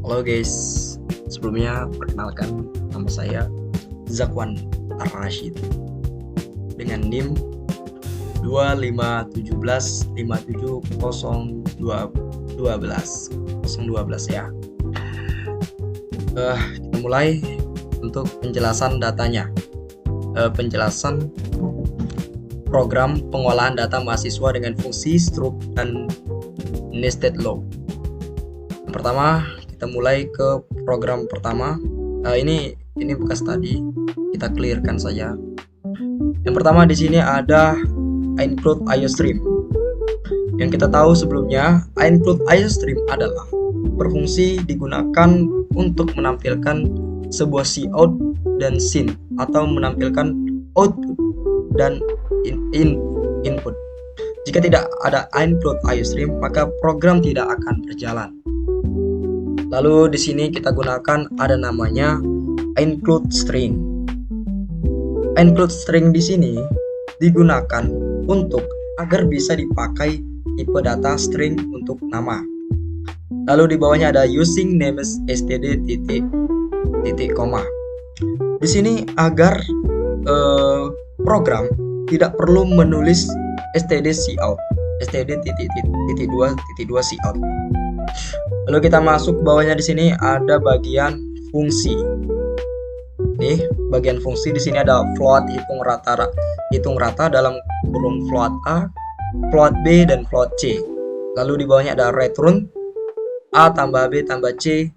Halo guys, sebelumnya perkenalkan nama saya Zakwan Ar-Rashid dengan NIM 257157012 ya. Kita mulai untuk penjelasan datanya. Penjelasan program pengolahan data mahasiswa dengan fungsi, struct, dan nested law. Yang pertama, kita mulai ke program pertama. Ini bekas tadi, kita clearkan saja. Yang pertama di sini ada include IOStream. Yang kita tahu sebelumnya, include IOStream adalah berfungsi digunakan untuk menampilkan sebuah cout dan scene atau menampilkan output dan input. Jika tidak ada include IOStream, maka program tidak akan berjalan. Lalu di sini kita gunakan ada namanya include string. Include string di sini digunakan untuk agar bisa dipakai tipe data string untuk nama. Lalu di bawahnya ada using names std titik koma. Di sini agar program tidak perlu menulis std cout, std titik dua cout. Lalu kita masuk bawahnya di sini ada bagian fungsi. Nih, bagian fungsi di sini ada float hitung rata dalam kurung float A, float B dan float C. Lalu di bawahnya ada return A tambah B tambah C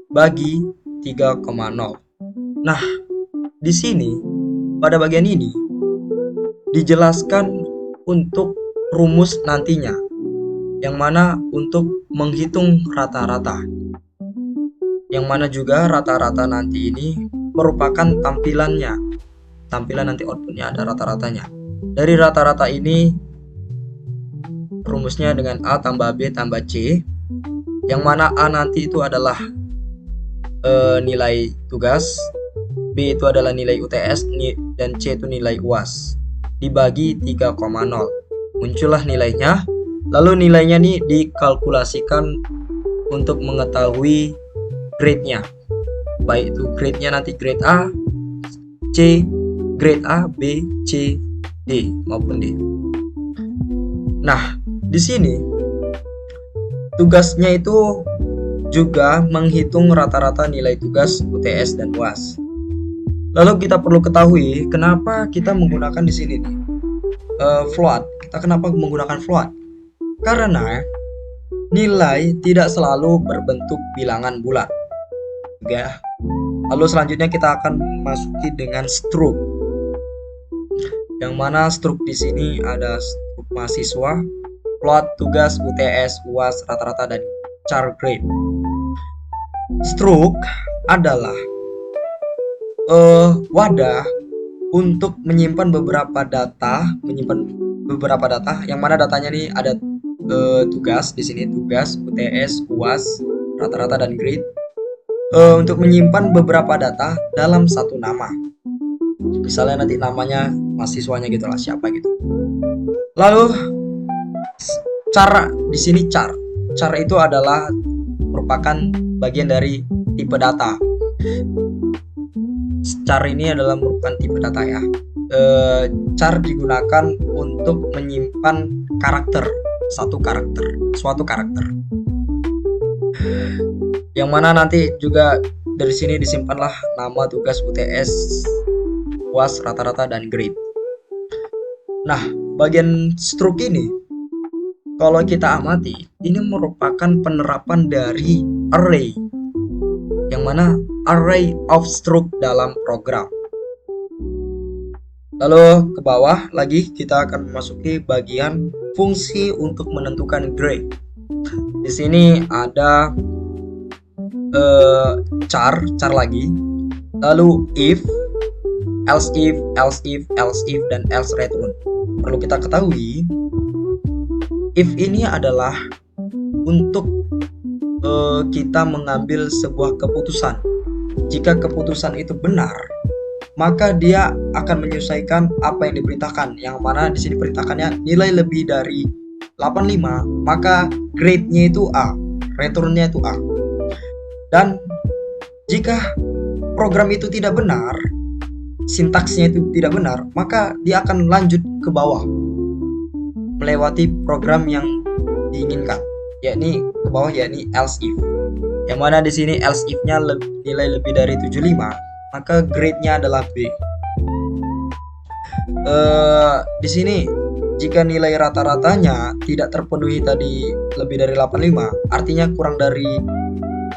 bagi 3,0. Nah, di sini pada bagian ini dijelaskan untuk rumus nantinya, yang mana untuk menghitung rata-rata, yang mana juga rata-rata nanti ini merupakan tampilan nanti outputnya ada rata-ratanya. Dari rata-rata ini rumusnya dengan A tambah B tambah C, yang mana A nanti itu adalah nilai tugas, B itu adalah nilai UTS, dan C itu nilai UAS dibagi 3,0. Muncullah nilainya. Lalu nilainya nih dikalkulasikan untuk mengetahui grade-nya. Baik itu grade-nya nanti grade A, C, grade A, B, C, D maupun D. Nah, di sini tugasnya itu juga menghitung rata-rata nilai tugas UTS dan UAS. Lalu kita perlu ketahui kenapa kita menggunakan di sini nih float. Kita kenapa menggunakan float? Karena nilai tidak selalu berbentuk bilangan bulat. Ya. Lalu selanjutnya kita akan masuki dengan struct. Yang mana struct di sini ada struct mahasiswa, float tugas, UTS, UAS, rata-rata, dan char grade. Struct adalah wadah untuk menyimpan beberapa data, yang mana datanya nih ada tugas di sini, tugas, UTS, UAS, rata-rata, dan grade, untuk menyimpan beberapa data dalam satu nama. Misalnya nanti namanya mahasiswanya gitulah, siapa gitu. Lalu cara di sini char itu adalah merupakan bagian dari tipe data. Char ini adalah merupakan tipe data ya. Char digunakan untuk menyimpan suatu karakter, yang mana nanti juga dari sini disimpanlah nama, tugas, UTS, UAS, rata-rata, dan grade. Nah, bagian struct ini kalau kita amati, ini merupakan penerapan dari array, yang mana array of struct dalam program. Lalu ke bawah lagi kita akan memasuki bagian fungsi untuk menentukan grade. Di sini ada char lagi. Lalu if, else if, dan else return. Perlu kita ketahui, if ini adalah untuk kita mengambil sebuah keputusan. Jika keputusan itu benar, maka dia akan menyelesaikan apa yang diperintahkan, yang mana di sini perintahkannya nilai lebih dari 85, maka grade-nya itu A, returnnya itu A. Dan jika program itu tidak benar, sintaksnya itu tidak benar, maka dia akan lanjut ke bawah melewati program yang diinginkan, yakni ke bawah, yakni else if. Yang mana di sini else if-nya nilai lebih dari 75, maka grade-nya adalah B. Di sini jika nilai rata-ratanya tidak terpenuhi tadi lebih dari 85, artinya kurang dari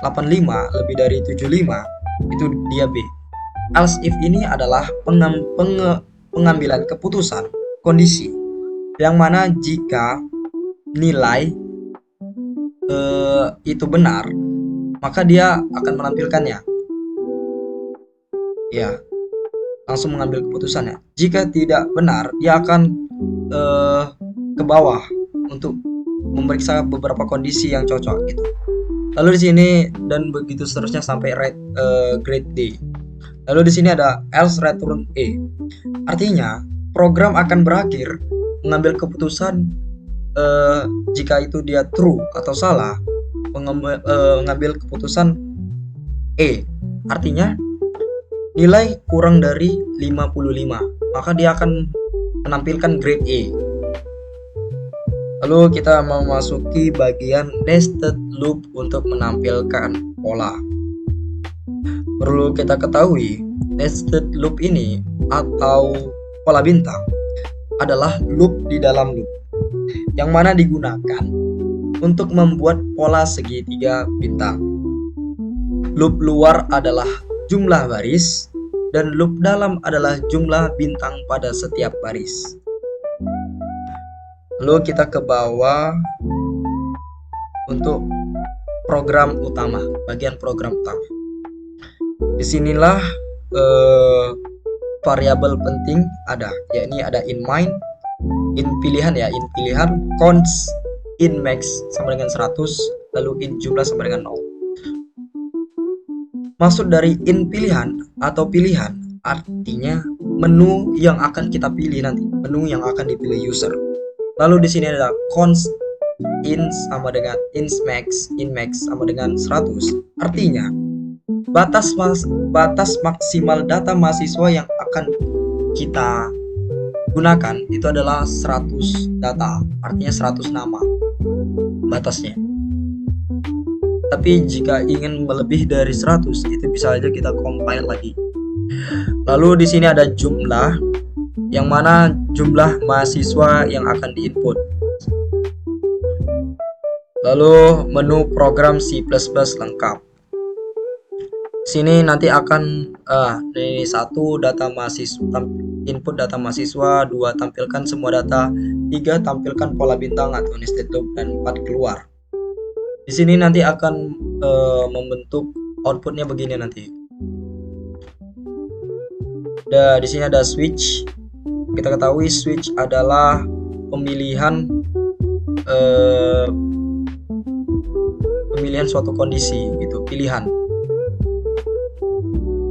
85, lebih dari 75, itu dia B. Else if ini adalah pengambilan keputusan kondisi yang mana jika nilai itu benar, maka dia akan menampilkannya. Ya, langsung mengambil keputusannya. Jika tidak benar, dia akan ke bawah untuk memeriksa beberapa kondisi yang cocok gitu. Lalu di sini dan begitu seterusnya sampai grade D. Lalu di sini ada else return E. Artinya program akan berakhir mengambil keputusan jika itu dia true atau salah, mengambil keputusan E. Artinya nilai kurang dari 55, maka dia akan menampilkan grade E. Lalu kita memasuki bagian nested loop untuk menampilkan pola. Perlu kita ketahui, nested loop ini atau pola bintang adalah loop di dalam loop, yang mana digunakan untuk membuat pola segitiga bintang. Loop luar adalah jumlah baris, dan loop dalam adalah jumlah bintang pada setiap baris. Lalu kita ke bawah untuk program utama, bagian program utama. Disinilah variabel penting ada, yakni ada in main, in pilihan ya, in pilihan, const, in max sama dengan 100, lalu in jumlah sama dengan 0. Maksud dari in pilihan atau pilihan artinya menu yang akan kita pilih nanti, menu yang akan dipilih user. Lalu di sini ada const in sama dengan in max sama dengan 100. Artinya batas maksimal data mahasiswa yang akan kita gunakan itu adalah 100 data, artinya 100 nama batasnya. Tapi jika ingin melebih dari 100, itu bisa aja kita compile lagi. Lalu di sini ada jumlah, yang mana jumlah mahasiswa yang akan diinput. Lalu menu program C++ lengkap. Sini nanti akan ini 1 data mahasiswa, input data mahasiswa, 2 tampilkan semua data, 3 tampilkan pola bintang atau nested loop, dan 4 keluar. Di sini nanti akan membentuk outputnya begini nanti. Di sini ada switch. Kita ketahui switch adalah pemilihan suatu kondisi gitu, pilihan.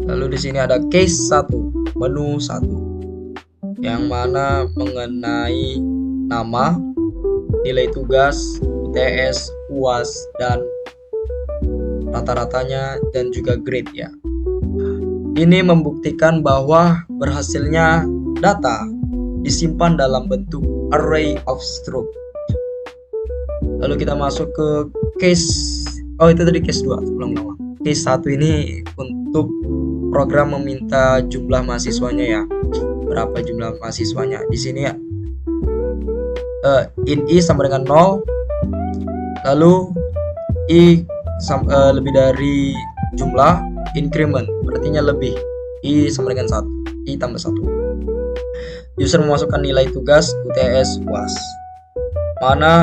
Lalu di sini ada case 1, menu 1, yang mana mengenai nama, nilai tugas, UTS, UAS, dan rata-ratanya, dan juga grade ya. Ini membuktikan bahwa berhasilnya data disimpan dalam bentuk array of struct. Lalu kita masuk ke case, itu tadi case 2 sebelum lama. Case 1 ini untuk program meminta jumlah mahasiswanya ya. Berapa jumlah mahasiswanya? Di sini ya. In I sama dengan 0. Lalu I lebih dari jumlah, increment artinya lebih, I sama dengan 1, I tambah 1. User memasukkan nilai tugas, UTS, UAS.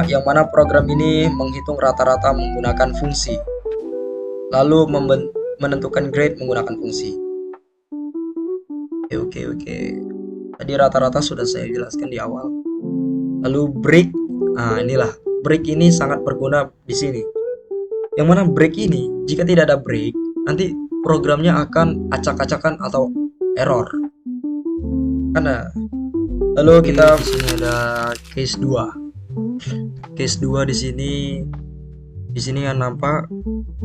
Yang mana program ini menghitung rata-rata menggunakan fungsi, lalu menentukan grade menggunakan fungsi. Oke. Tadi rata-rata sudah saya jelaskan di awal. Lalu break, inilah break ini sangat berguna di sini. Yang mana break ini jika tidak ada break, nanti programnya akan acak-acakan atau error. Lalu kita di sini ada case 2. Case 2 di sini Di sini yang nampak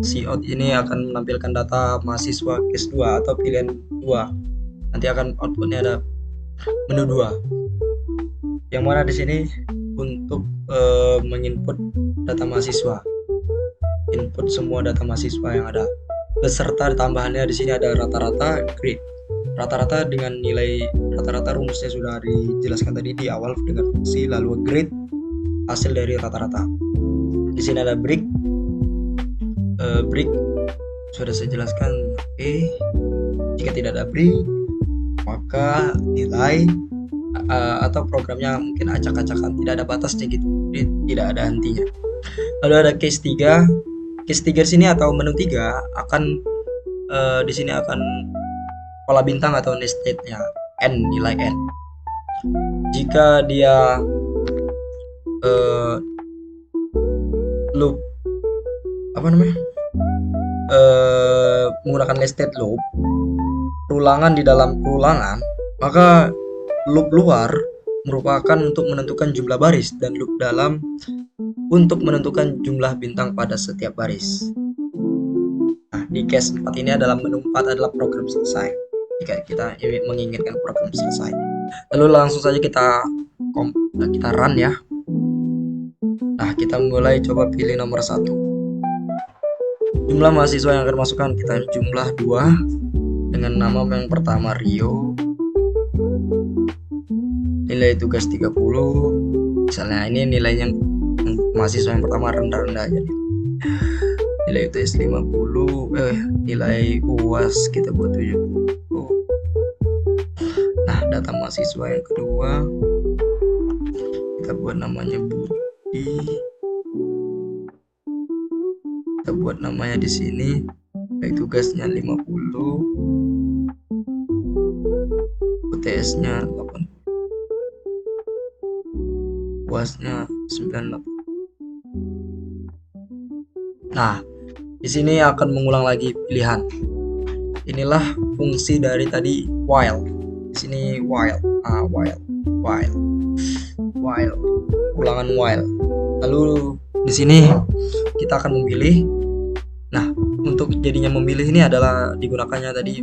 cout ini akan menampilkan data mahasiswa case 2 atau pilihan 2. Nanti akan outputnya ada menu 2. Yang mana di sini untuk menginput data mahasiswa. Input semua data mahasiswa yang ada. Beserta tambahannya di sini ada rata-rata, grade. Rata-rata dengan nilai rata-rata rumusnya sudah dijelaskan tadi di awal dengan fungsi, lalu grade hasil dari rata-rata. Di sini ada break. Break sudah saya jelaskan. Jika tidak ada break, maka nilai atau programnya mungkin acak-acakan, tidak ada batasnya gitu, jadi tidak ada hentinya. Lalu ada case 3. Case 3 di sini atau menu 3 akan di sini akan pola bintang atau nested-nya n, nilai n. Jika dia loop menggunakan nested loop, perulangan di dalam perulangan, maka loop luar merupakan untuk menentukan jumlah baris dan loop dalam untuk menentukan jumlah bintang pada setiap baris. Nah, di case 4 ini adalah menu 4 adalah program selesai. Jika kita menginginkan program selesai, lalu langsung saja kita run ya. Nah, kita mulai coba pilih nomor 1. Jumlah mahasiswa yang akan masukkan kita jumlah 2 dengan nama yang pertama Rio. Nilai tugas 30. Misalnya ini nilai yang mahasiswa yang pertama rendah-rendah aja. Nilai UTS 50, nilai UAS kita buat 70. Nah, data mahasiswa yang kedua kita buat namanya Budi. Kita buat namanya di sini. Nilai tugasnya 50. UTS-nya 80. UAS-nya 98. Nah, di sini akan mengulang lagi pilihan. Inilah fungsi dari tadi while. Di sini while, ulangan while. Lalu di sini kita akan memilih. Nah, untuk jadinya memilih ini adalah digunakannya tadi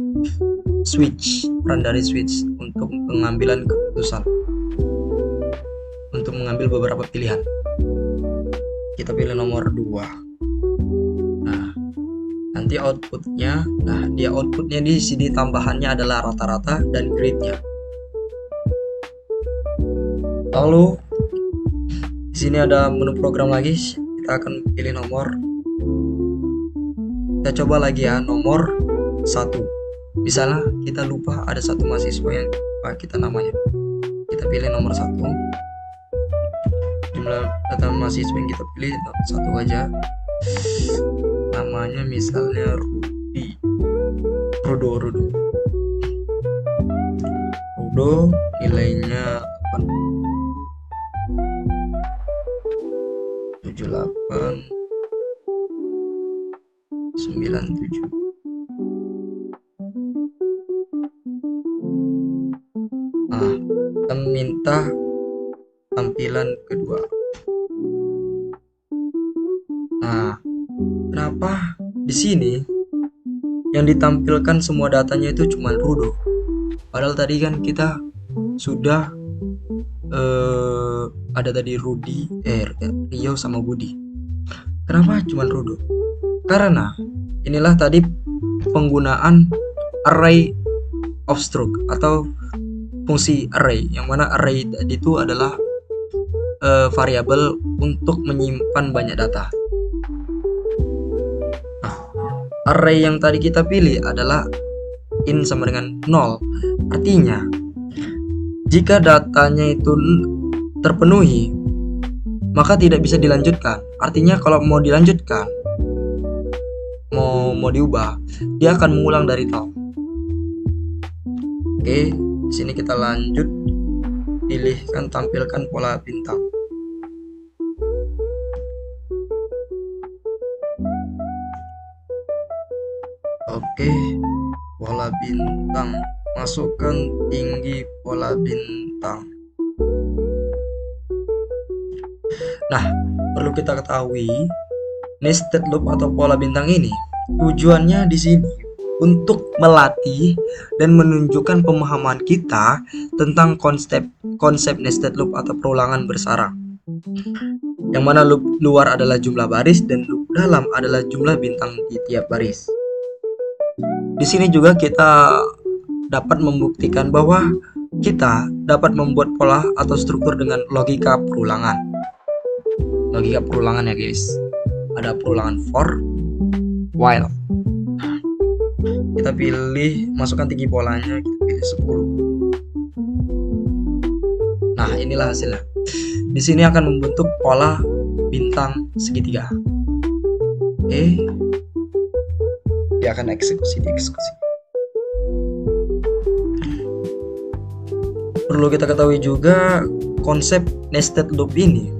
switch, peran dari switch untuk pengambilan keputusan, untuk mengambil beberapa pilihan. Kita pilih nomor 2. Nah, nanti outputnya, di sini tambahannya adalah rata-rata dan grade-nya. Lalu di sini ada menu program lagi. Kita akan pilih nomor. Kita coba lagi ya, nomor 1. Misalnya kita lupa ada satu mahasiswa yang kita namanya. Kita pilih nomor 1. Jumlah data mahasiswa yang kita pilih 1 aja. Namanya misalnya Rudo, nilainya 78 97. Nah, kita minta tampilan kedua. Nah, kenapa di sini yang ditampilkan semua datanya itu cuma Rudo? Padahal tadi kan kita sudah ada tadi Rio sama Budi. Kenapa cuma Rudo? Karena inilah tadi penggunaan array of struct atau fungsi array, yang mana array tadi itu adalah variabel untuk menyimpan banyak data. Nah, array yang tadi kita pilih adalah in sama dengan 0. Artinya jika datanya itu terpenuhi, maka tidak bisa dilanjutkan. Artinya kalau mau dilanjutkan, mau diubah, dia akan mengulang dari 0. Oke, di sini kita lanjut, pilihkan tampilkan pola bintang. Oke, pola bintang, masukkan tinggi pola bintang. Nah, perlu kita ketahui nested loop atau pola bintang ini tujuannya di sini untuk melatih dan menunjukkan pemahaman kita tentang konsep nested loop atau perulangan bersarang. Yang mana loop luar adalah jumlah baris dan loop dalam adalah jumlah bintang di tiap baris. Di sini juga kita dapat membuktikan bahwa kita dapat membuat pola atau struktur dengan logika perulangan. Logika perulangan ya guys. Ada perulangan for, while. Kita pilih, masukkan tinggi polanya, kita pilih 10. Nah, inilah hasilnya. Di sini akan membentuk pola bintang segitiga. Oke. Dia akan dieksekusi. Perlu kita ketahui juga konsep nested loop ini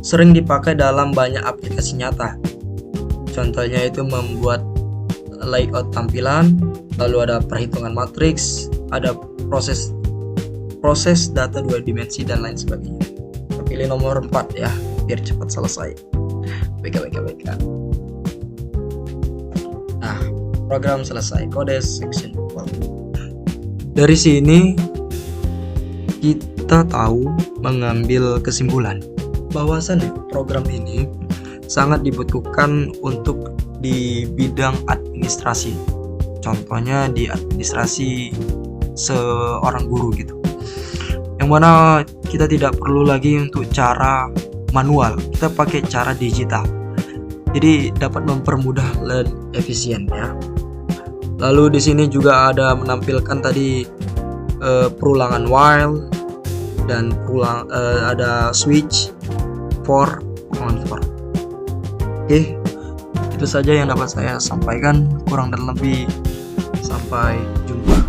sering dipakai dalam banyak aplikasi nyata. Contohnya itu membuat layout tampilan, lalu ada perhitungan matriks, ada proses data 2 dimensi dan lain sebagainya. Kita pilih nomor 4 ya, biar cepat selesai. Baik. Nah, program selesai. Kode section 12. Dari sini kita tahu mengambil kesimpulan bahwasannya program ini sangat dibutuhkan untuk di bidang administrasi. Contohnya di administrasi seorang guru gitu. Yang mana kita tidak perlu lagi untuk cara manual, kita pakai cara digital. Jadi dapat mempermudah dan efisien ya. Lalu di sini juga ada menampilkan tadi perulangan while dan ada switch for, on for. Oke. Itu saja yang dapat saya sampaikan, kurang dan lebih sampai jumpa.